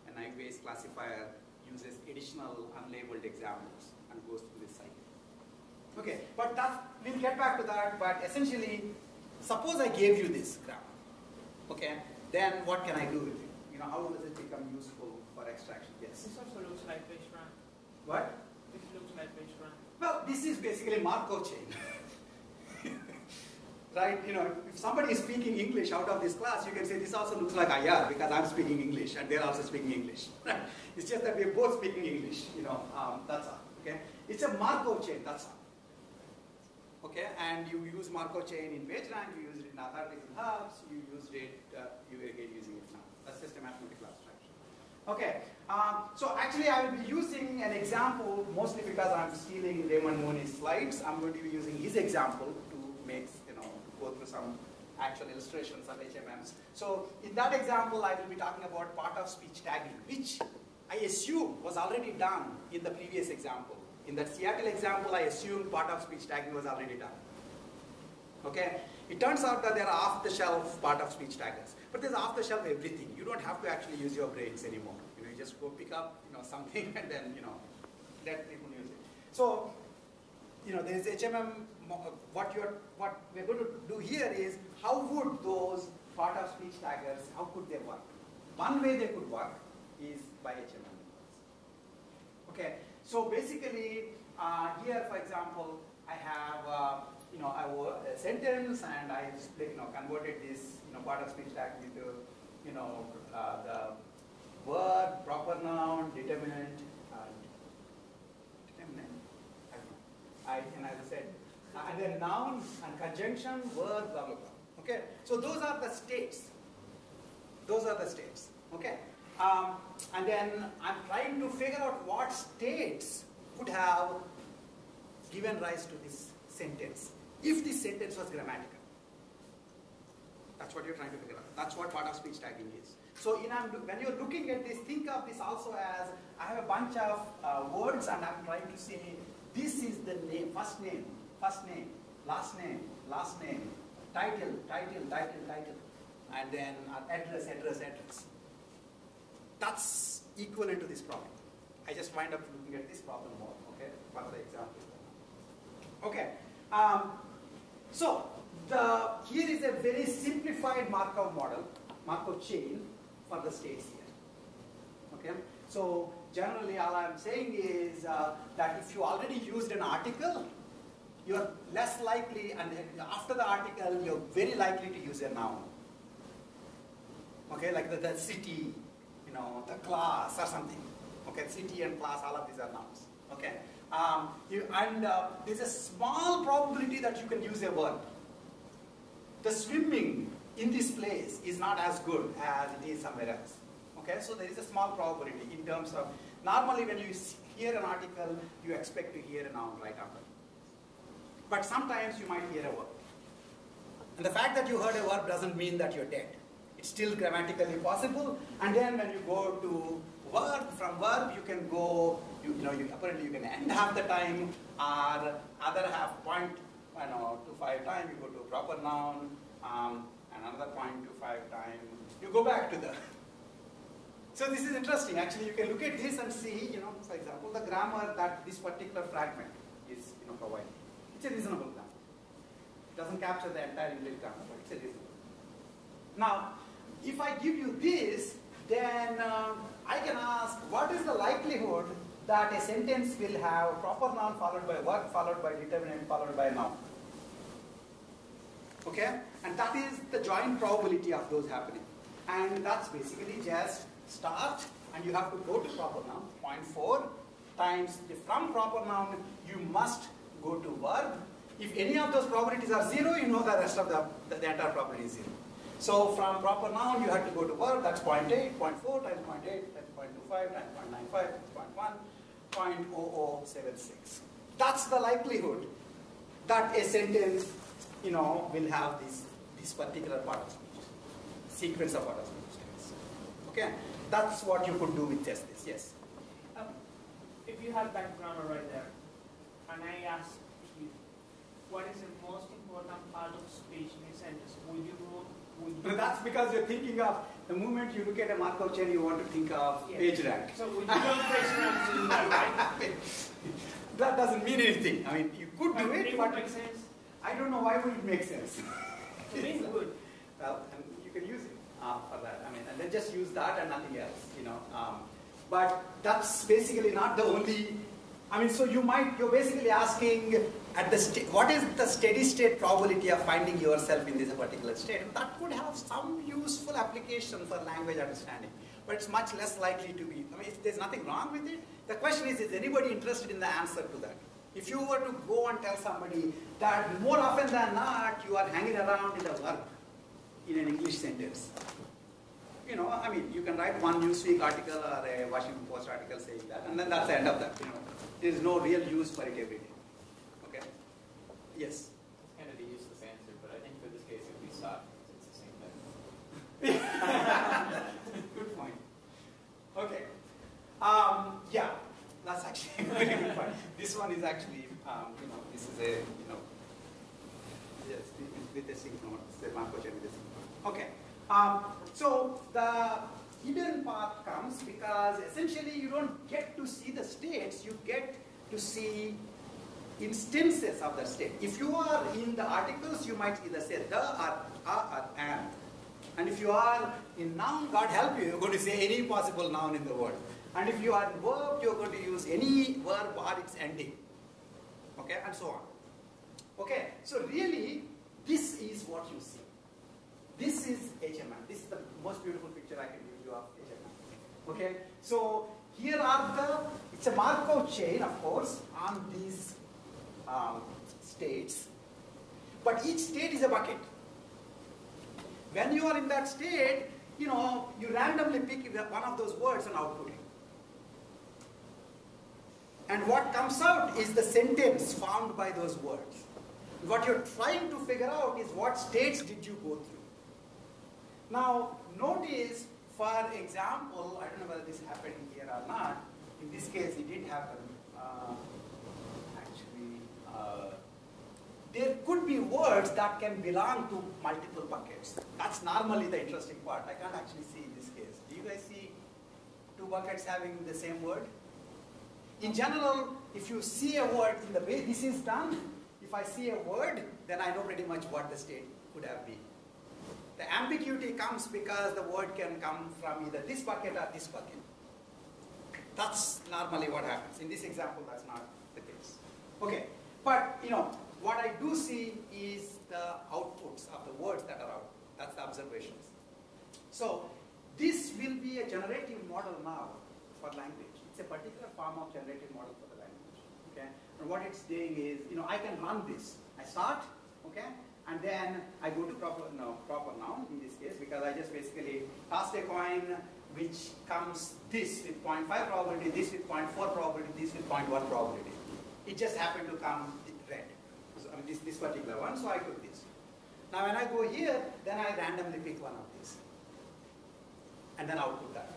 a Naive-Bayes classifier uses additional unlabeled examples and goes through this cycle. Okay, but we'll get back to that, but essentially, suppose I gave you this grammar, okay, then what can I do with it? How does it become useful for extraction? Yes? This also looks like Bayesian. What? This looks like Bayesian. Well, this is basically Markov chain. Right? If somebody is speaking English out of this class, you can say this also looks like IR because I'm speaking English and they're also speaking English. It's just that we're both speaking English. That's all. Okay? It's a Markov chain. That's all. Okay, and you use Markov chain in PageRank, you used it in authorities and hubs, you used it, you are again using it now. That's just a mathematical abstraction. Okay, so actually I will be using an example mostly because I'm stealing Raymond Mooney's slides. I'm going to be using his example to make, to go through some actual illustrations of HMMs. So in that example, I will be talking about part of speech tagging, which I assume was already done in the previous example. In that Seattle example, I assumed part of speech tagging was already done. Okay? It turns out that there are off-the-shelf part of speech taggers. But there's off-the-shelf everything. You don't have to actually use your brains anymore. You just go pick up something and then let people use it. So there's HMM. What we're going to do here is how would those part of speech taggers, how could they work? One way they could work is by HMM. Okay. So basically, here, for example, I have a sentence, and I converted this part of speech tag into the verb, proper noun, determinant, and as I said, and then noun and conjunction, verb, blah blah blah. Okay. So those are the states. Those are the states. Okay. And then I'm trying to figure out what states would have given rise to this sentence, if this sentence was grammatical. That's what you're trying to figure out. That's what part of speech tagging is. So when you're looking at this, think of this also as, I have a bunch of words and I'm trying to say, this is the name, first name, last name, title, and then address. That's equivalent to this problem. I just wind up looking at this problem more, okay, for the example. Okay, so here is a very simplified Markov model, Markov chain for the states here. Okay, so generally all I'm saying is that if you already used an article, you're less likely, and after the article, you're very likely to use a noun. Okay, like the city, the class or something. Okay, city and class, all of these are nouns. Okay, there's a small probability that you can use a verb. The swimming in this place is not as good as it is somewhere else. Okay, so there is a small probability in terms of, normally when you hear an article, you expect to hear a noun right after. But sometimes you might hear a verb. And the fact that you heard a verb doesn't mean that you're dead. It's still grammatically possible. And then when you go to verb, from verb you can go, apparently you can end half the time, or other half 0.25 time you go to proper noun, and another 0.25 time you go back to the. So this is interesting. Actually, you can look at this and see, for example, the grammar that this particular fragment is providing. It's a reasonable grammar. It doesn't capture the entire English grammar, but it's a reasonable. Now, if I give you this, then I can ask, what is the likelihood that a sentence will have proper noun followed by verb, followed by determinant, followed by noun? Okay? And that is the joint probability of those happening. And that's basically just start, and you have to go to proper noun, 0.4 times, from proper noun, you must go to verb. If any of those probabilities are 0, you know the rest of the entire probability is 0. So from proper noun, you have to go to verb, that's 0.8, 0.4 times 0.8, times 0.25, times 0.95, times 0.1, 0.0076. That's the likelihood that a sentence, will have this particular part of speech, sequence of part of speech. Okay, that's what you could do with just this. Yes. If you have that grammar right there, and I ask you, what is the most important part of speech in a sentence? Would you go? No, that's because you're thinking of the moment you look at a Markov chain, you want to think of PageRank. So would you go PageRank to do that, right? That doesn't mean anything. I mean, you could do it, but makes sense. I don't know why would it make sense. To me, it's good. Well, and you can use it for that. I mean, and then just use that and nothing else. But that's basically not the only. I mean, so you're basically asking at the what is the steady state probability of finding yourself in this particular state? And that could have some useful application for language understanding, but it's much less likely to be. I mean, there's nothing wrong with it. The question is anybody interested in the answer to that? If you were to go and tell somebody that more often than not you are hanging around in the verb in an English sentence, you know, I mean, you can write one Newsweek article or a Washington Post article saying that, and then that's the end of that. You know, there is no real use for it every day. Okay? Yes. It's kind of a useless answer, but I think for this case it would be sock. It's the same thing. Good point. Okay. Yeah, that's actually a very good point. This one is actually, you know, this is a, you know, yes, with a sync node. It's a Markov chain with a sync node. Okay. So the hidden part comes because essentially you don't get to see the states, you get to see instances of the state. If you are in the articles, you might either say the or a or and. And if you are in noun, God help you, you're going to say any possible noun in the word. And if you are in verb, you're going to use any verb or its ending. Okay, and so on. Okay, so really, this is what you see. This is HMM. This is the most beautiful picture I can give you of HMM. Okay, so here are it's a Markov chain, of course, on these states. But each state is a bucket. When you are in that state, you know, you randomly pick one of those words and output it. And what comes out is the sentence formed by those words. What you're trying to figure out is what states did you go through. Now, notice, for example, I don't know whether this happened here or not. In this case, it did happen. There could be words that can belong to multiple buckets. That's normally the interesting part. I can't actually see in this case. Do you guys see two buckets having the same word? In general, if you see a word in the way this is done, if I see a word, then I know pretty much what the state could have been. The ambiguity comes because the word can come from either this bucket or this bucket. That's normally what happens. In this example, that's not the case. Okay, but you know, what I do see is the outputs of the words that are out. That's the observations. So this will be a generative model now for language. It's a particular form of generative model for the language. Okay, and what it's doing is, you know, I can run this. I start, okay, and then I go to proper noun in this case, because I just basically tossed a coin which comes this with 0.5 probability, this with 0.4 probability, this with 0.1 probability. It just happened to come red. So, I mean, this particular one, so I took this. Now when I go here, then I randomly pick one of these. And then output that.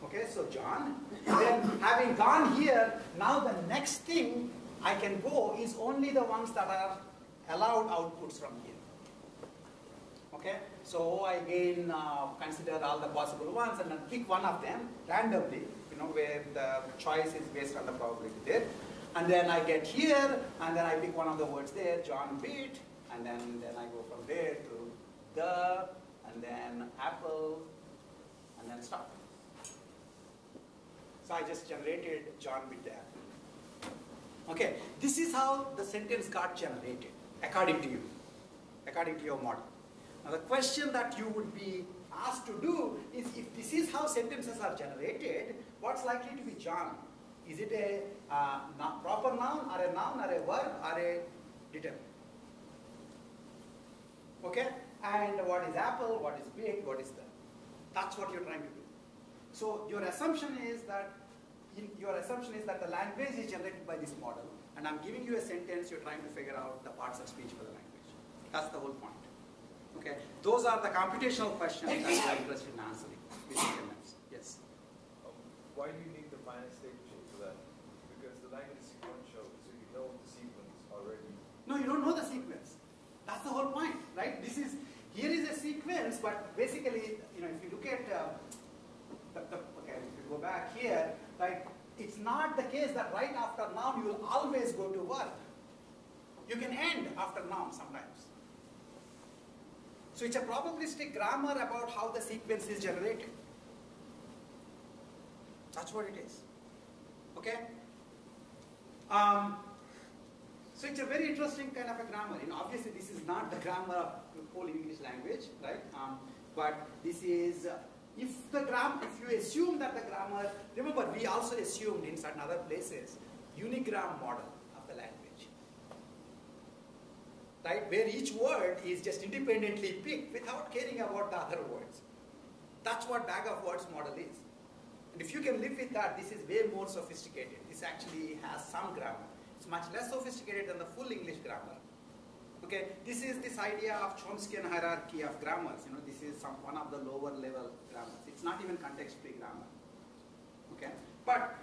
Okay, so John, then having gone here, now the next thing I can go is only the ones that are allowed outputs from here. Okay, so I again consider all the possible ones and then pick one of them randomly, you know, where the choice is based on the probability there. And then I get here, and then I pick one of the words there, John bit, and then I go from there to the, and then apple, and then stop. So I just generated John bit the apple. Okay, this is how the sentence got generated, according to you, according to your model. Now the question that you would be asked to do is, if this is how sentences are generated, what's likely to be John? Is it a proper noun, or a noun, or a verb, or a determinant? Okay? And what is apple, what is big, what is the? That's what you're trying to do. So your assumption is that the language is generated by this model, and I'm giving you a sentence, you're trying to figure out the parts of speech for the language. That's the whole point. Okay? Those are the computational questions that I'm interested in answering with HMMs. Yes? Why do you need the finite state machine for that? Because the language is sequential, so you know the sequence already. No, you don't know the sequence. That's the whole point, right? Here is a sequence, but basically, you know, if you look at okay, if you go back here, right, it's not the case that right after noun you will always go to verb. You can end after noun sometimes. So it's a probabilistic grammar about how the sequence is generated. That's what it is. Okay? So it's a very interesting kind of a grammar. You know, obviously this is not the grammar of the whole English language, right? But this is, if you assume that the grammar, remember we also assumed in certain other places, unigram model of the language. Right? Where each word is just independently picked without caring about the other words. That's what bag of words model is. And if you can live with that, this is way more sophisticated. This actually has some grammar. It's much less sophisticated than the full English grammar. Okay, this is this idea of Chomskyan hierarchy of grammars. You know, this is one of the lower level grammars. It's not even context-free grammar. Okay, but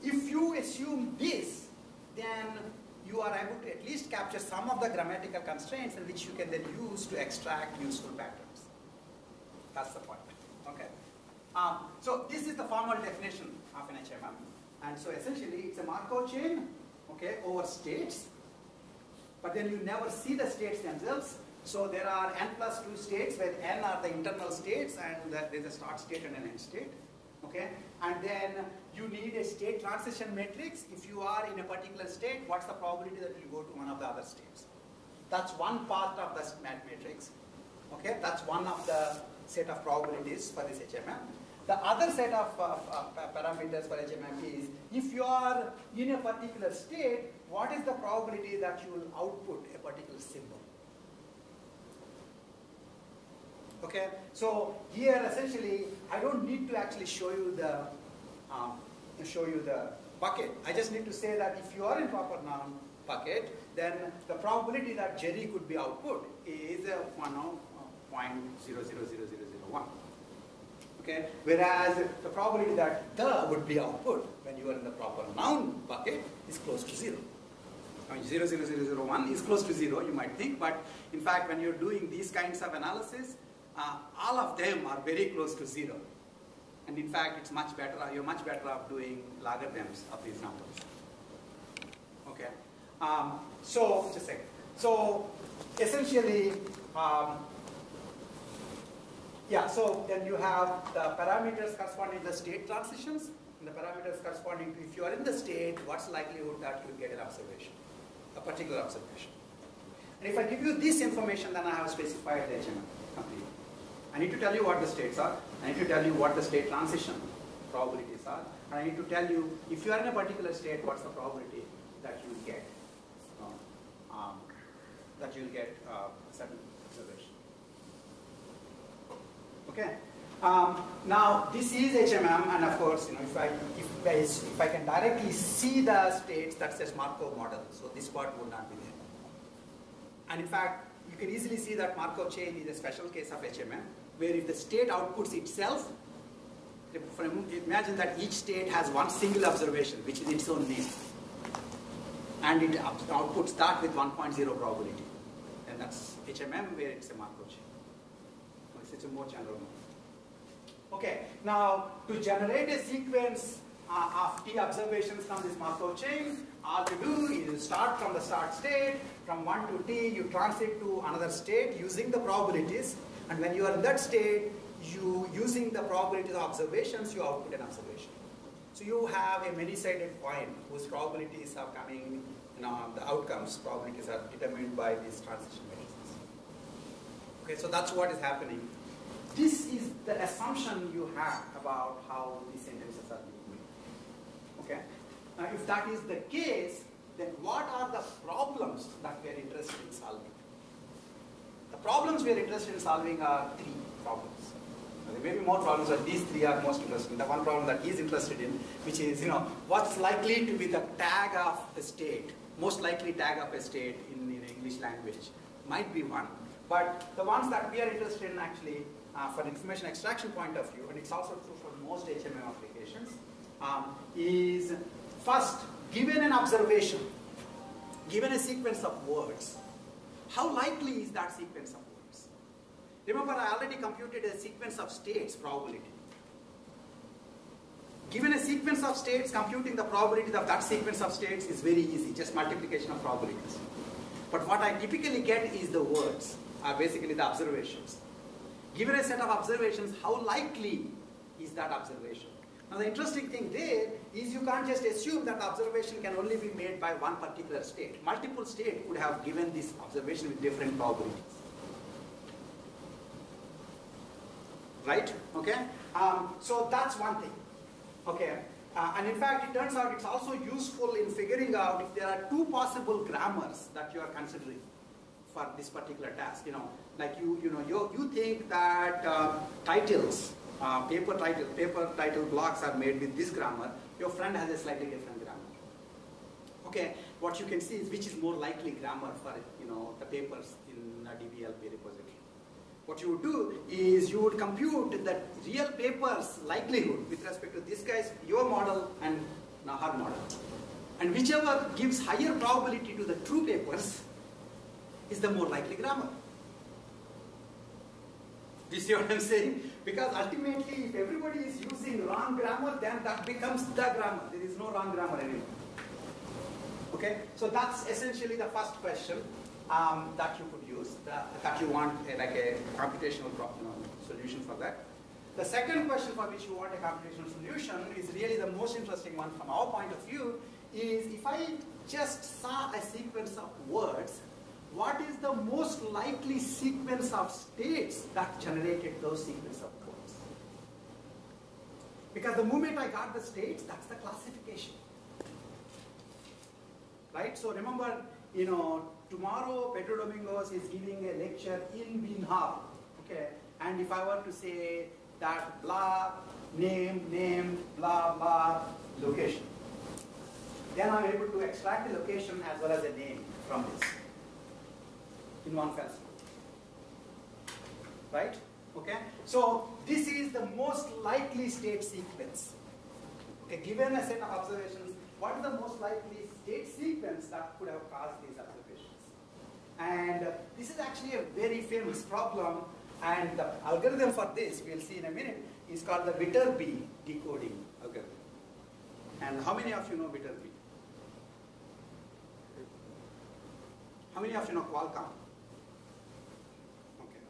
if you assume this, then you are able to at least capture some of the grammatical constraints in which you can then use to extract useful patterns. That's the point. Okay. So this is the formal definition of an HMM. And so essentially it's a Markov chain, okay, over states. But then you never see the states themselves. So there are n plus 2 states where n are the internal states and there's a start state and an end state. Okay? And then you need a state transition matrix. If you are in a particular state, what's the probability that you go to one of the other states? That's one part of the matrix. Okay? That's one of the set of probabilities for this HMM. The other set of parameters for HMM is if you are in a particular state, what is the probability that you will output a particular symbol? Okay, so here essentially I don't need to actually show you the bucket. I just need to say that if you are in proper noun bucket, then the probability that Jerry could be output is 0.000001. Okay, whereas the probability that the would be output when you are in the proper noun bucket is close to 0. I mean 0.00001 is close to 0, you might think, but in fact when you're doing these kinds of analysis, all of them are very close to 0. And in fact, it's much better, you're much better off doing logarithms of these numbers. Okay. So, just a second. So, essentially, so then you have the parameters corresponding to the state transitions, and the parameters corresponding to if you are in the state, what's the likelihood that you get an observation, a particular observation. And if I give you this information, then I have specified the HMM completely. I need to tell you what the states are. I need to tell you what the state transition probabilities are. And I need to tell you, if you are in a particular state, what's the probability that you will get a certain observation. Okay. Now this is HMM, and of course, you know, if I can directly see the states, that's a Markov model. So this part would not be there. And in fact, you can easily see that Markov chain is a special case of HMM, where if the state outputs itself, imagine that each state has one single observation, which is its own name. And it outputs that with 1.0 probability. And that's HMM, where it's a Markov chain. It's a more general model. Okay, now to generate a sequence of T observations from this Markov chain, all you do is start from the start state, from 1 to T, you transit to another state using the probabilities, and when you are in that state, using the probabilities of observations, you output an observation. So you have a many-sided coin whose probabilities are coming, the outcomes, probabilities are determined by these transition matrices. Okay, so that's what is happening. This is the assumption you have about how these sentences are being made. Okay? Now, if that is the case, then what are the problems that we are interested in solving? The problems we are interested in solving are 3 problems. Now, there may be more problems, but these 3 are most interesting. The one problem that he is interested in, which is, what's likely to be the tag of a state, most likely tag of a state in English language, might be one. But the ones that we are interested in actually, for information extraction point of view, and it's also true for most HMM applications, is first, given an observation, given a sequence of words, how likely is that sequence of words? Remember, I already computed a sequence of states probability. Given a sequence of states, computing the probability of that sequence of states is very easy, just multiplication of probabilities. But what I typically get is the words, are basically the observations. Given a set of observations, how likely is that observation? Now the interesting thing there is you can't just assume that the observation can only be made by one particular state. Multiple states could have given this observation with different probabilities. Right? Okay? So that's one thing. Okay? And in fact, it turns out it's also useful in in figuring out if there are two possible grammars that you are considering for this particular task. Like you think that titles, paper title blocks are made with this grammar. Your friend has a slightly different grammar. Okay, what you can see is which is more likely grammar for the papers in a DBLP repository. What you would do is you would compute the real paper's likelihood with respect to this guy's, your model and her model. And whichever gives higher probability to the true papers is the more likely grammar. Do you see what I'm saying? Because ultimately, if everybody is using wrong grammar, then that becomes the grammar. There is no wrong grammar anymore. Okay, so that's essentially the first question that you could use, that you want like a computational solution for that. The second question for which you want a computational solution is really the most interesting one from our point of view, is if I just saw a sequence of words, what is the most likely sequence of states that generated those sequence of words? Because the moment I got the states, that's the classification. Right? So remember, tomorrow Pedro Domingos is giving a lecture in Bean Hall. Okay? And if I were to say that blah, name, blah, blah, location, then I'm able to extract the location as well as a name from this in one fell swoop. Right? Okay? So this is the most likely state sequence. Okay, given a set of observations, what is the most likely state sequence that could have caused these observations? And this is actually a very famous problem, and the algorithm for this, we'll see in a minute, is called the Viterbi decoding algorithm. And how many of you know Viterbi? How many of you know Qualcomm? Okay,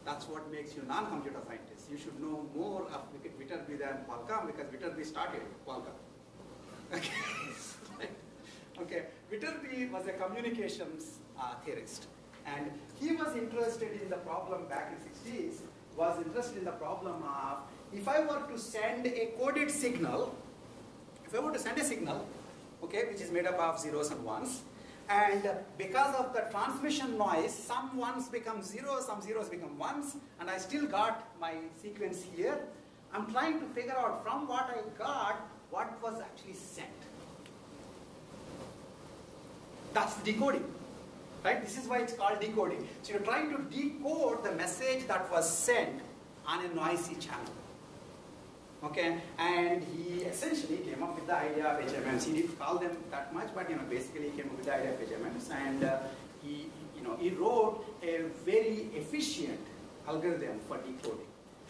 that's what makes you non-computer scientists. You should know more of Viterbi than Qualcomm, because Viterbi started Qualcomm. Okay. Okay. Viterbi was a communications theorist, and he was interested in the problem back in the 60s, was interested in the problem of if I were to send a coded signal, okay, which is made up of zeros and ones, and because of the transmission noise, some ones become zeros, some zeros become ones, and I still got my sequence here. I'm trying to figure out from what I got, what was actually sent. That's decoding, right? This is why it's called decoding. So you're trying to decode the message that was sent on a noisy channel. Okay, and he essentially came up with the idea of HMMs. He didn't call them that much, but basically he came up with the idea of HMMs, and he wrote a very efficient algorithm for decoding.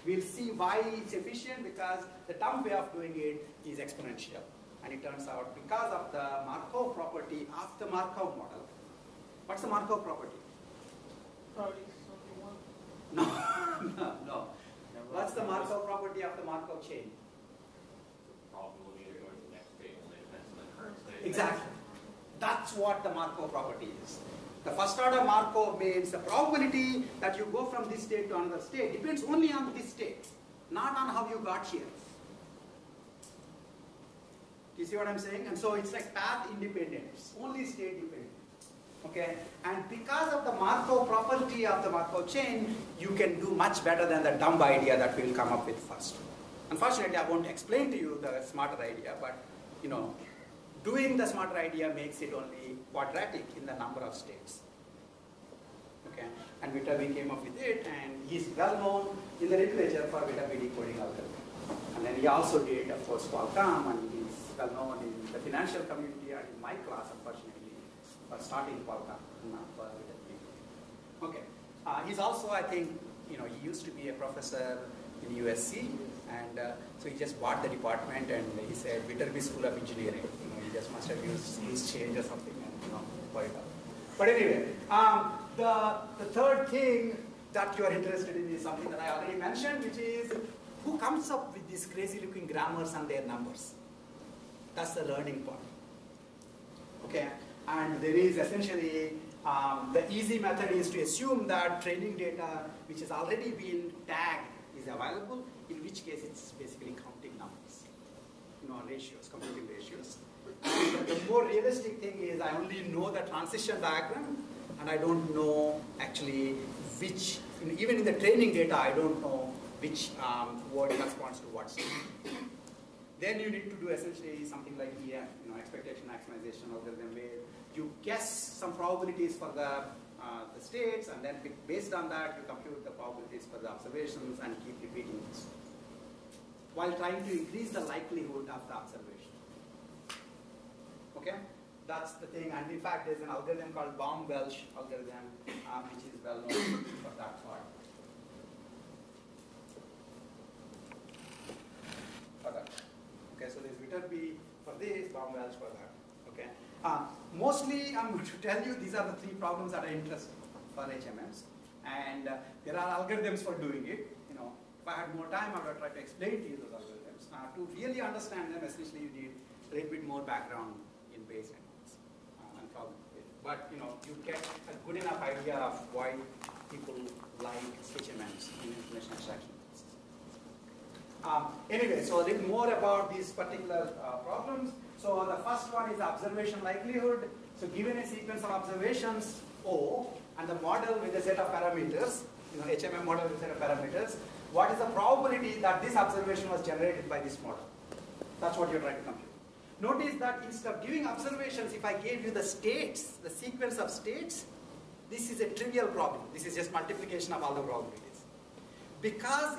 We'll see why it's efficient, because the dumb way of doing it is exponential. And it turns out because of the Markov property of the Markov model. What's the Markov property? Probably something one. No. What's the Markov property of the Markov chain? Probability of going to the next state only depends on the current state. Exactly. That's what the Markov property is. The first order Markov means the probability that you go from this state to another state depends only on this state, not on how you got here. Do you see what I'm saying? And so it's like path independent, it's only state dependent. Okay? And because of the Markov property of the Markov chain, you can do much better than the dumb idea that we'll come up with first. Unfortunately, I won't explain to you the smarter idea, but doing the smarter idea makes it only quadratic in the number of states. Okay? And Viterbi came up with it, and he's well known in the literature for Viterbi decoding algorithm. And then he also did, of course, Qualcomm, and he's well known in the financial community and in my class, unfortunately, for starting Qualcomm, not for Viterbi. Okay. He's also, I think, he used to be a professor in USC, and so he just bought the department, and he said Viterbi School of Engineering. He just must have used his change or something, and bought it up. But anyway, the third thing that you are interested in is something that I already mentioned, which is who comes up with these crazy-looking grammars and their numbers. That's the learning part. Okay, and there is essentially the easy method is to assume that training data which has already been tagged is available, in which case it's basically counting numbers, ratios, computing ratios. more realistic thing is I only know the transition diagram, and I don't know actually which, even in the training data, I don't know which word corresponds to what state. Then you need to do essentially something like EM, expectation maximization algorithm, where you guess some probabilities for the states, and then based on that, you compute the probabilities for the observations and keep repeating this, while trying to increase the likelihood of the observation. Okay? That's the thing, and in fact, there's an algorithm called Baum-Welch algorithm, which is well known for that part. Okay, so there's Viterbi for this, Baum-Welch for that. Okay. Mostly, I'm going to tell you these are the three problems that are interesting for HMMs, and there are algorithms for doing it. If I had more time, I would try to explain to you those algorithms. To really understand them, essentially, you need a little bit more background in Bayes and problem. But you get a good enough idea of why people like HMMs in information extraction. Anyway, so a little more about these particular problems. So the first one is observation likelihood. So given a sequence of observations O and the model with a set of parameters, HMM model with a set of parameters, what is the probability that this observation was generated by this model? That's what you're trying to compute. Notice that instead of giving observations, if I gave you the states, the sequence of states, this is a trivial problem. This is just multiplication of all the probabilities. Because